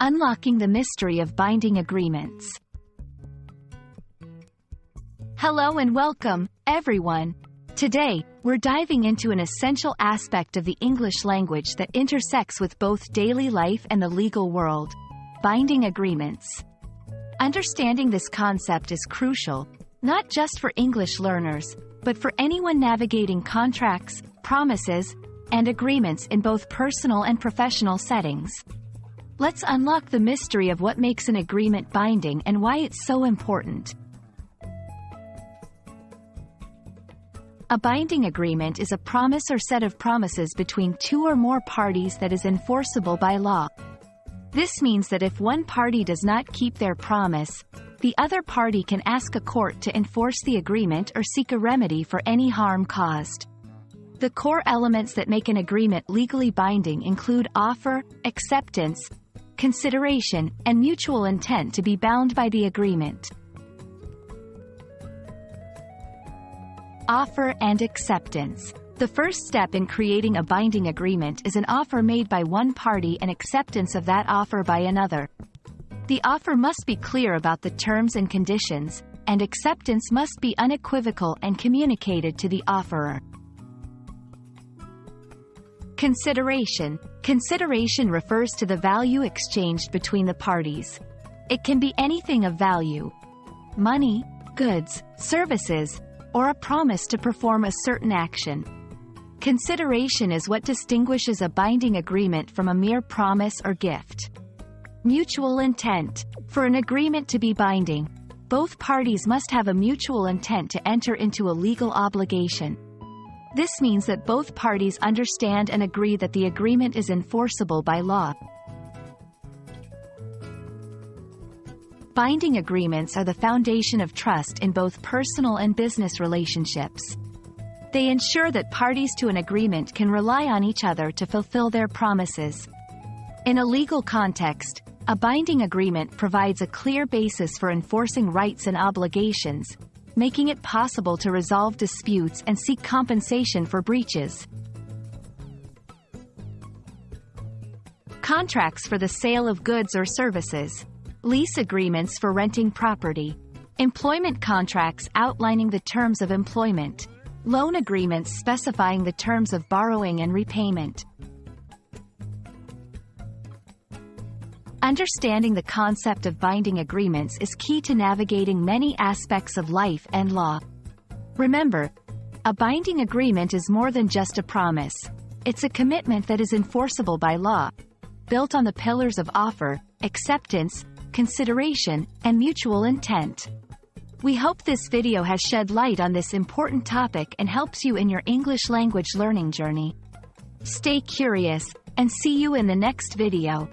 Unlocking the mystery of binding agreements. Hello and welcome, everyone. Today, we're diving into an essential aspect of the English language that intersects with both daily life and the legal world: binding agreements. Understanding this concept is crucial, not just for English learners, but for anyone navigating contracts, promises, and agreements in both personal and professional settings. Let's unlock the mystery of what makes an agreement binding and why it's so important. A binding agreement is a promise or set of promises between two or more parties that is enforceable by law. This means that if one party does not keep their promise, the other party can ask a court to enforce the agreement or seek a remedy for any harm caused. The core elements that make an agreement legally binding include offer, acceptance, consideration, and mutual intent to be bound by the agreement. Offer and acceptance. The first step in creating a binding agreement is an offer made by one party and acceptance of that offer by another. The offer must be clear about the terms and conditions, and acceptance must be unequivocal and communicated to the offerer. Consideration. Consideration refers to the value exchanged between the parties. It can be anything of value: money, goods, services, or a promise to perform a certain action. Consideration is what distinguishes a binding agreement from a mere promise or gift. Mutual intent. For an agreement to be binding, both parties must have a mutual intent to enter into a legal obligation. This means that both parties understand and agree that the agreement is enforceable by law. Binding agreements are the foundation of trust in both personal and business relationships. They ensure that parties to an agreement can rely on each other to fulfill their promises. In a legal context, a binding agreement provides a clear basis for enforcing rights and obligations, making it possible to resolve disputes and seek compensation for breaches. Contracts for the sale of goods or services. Lease agreements for renting property. Employment contracts outlining the terms of employment. Loan agreements specifying the terms of borrowing and repayment. Understanding the concept of binding agreements is key to navigating many aspects of life and law. Remember, a binding agreement is more than just a promise. It's a commitment that is enforceable by law, built on the pillars of offer, acceptance, consideration, and mutual intent. We hope this video has shed light on this important topic and helps you in your English language learning journey. Stay curious, and see you in the next video.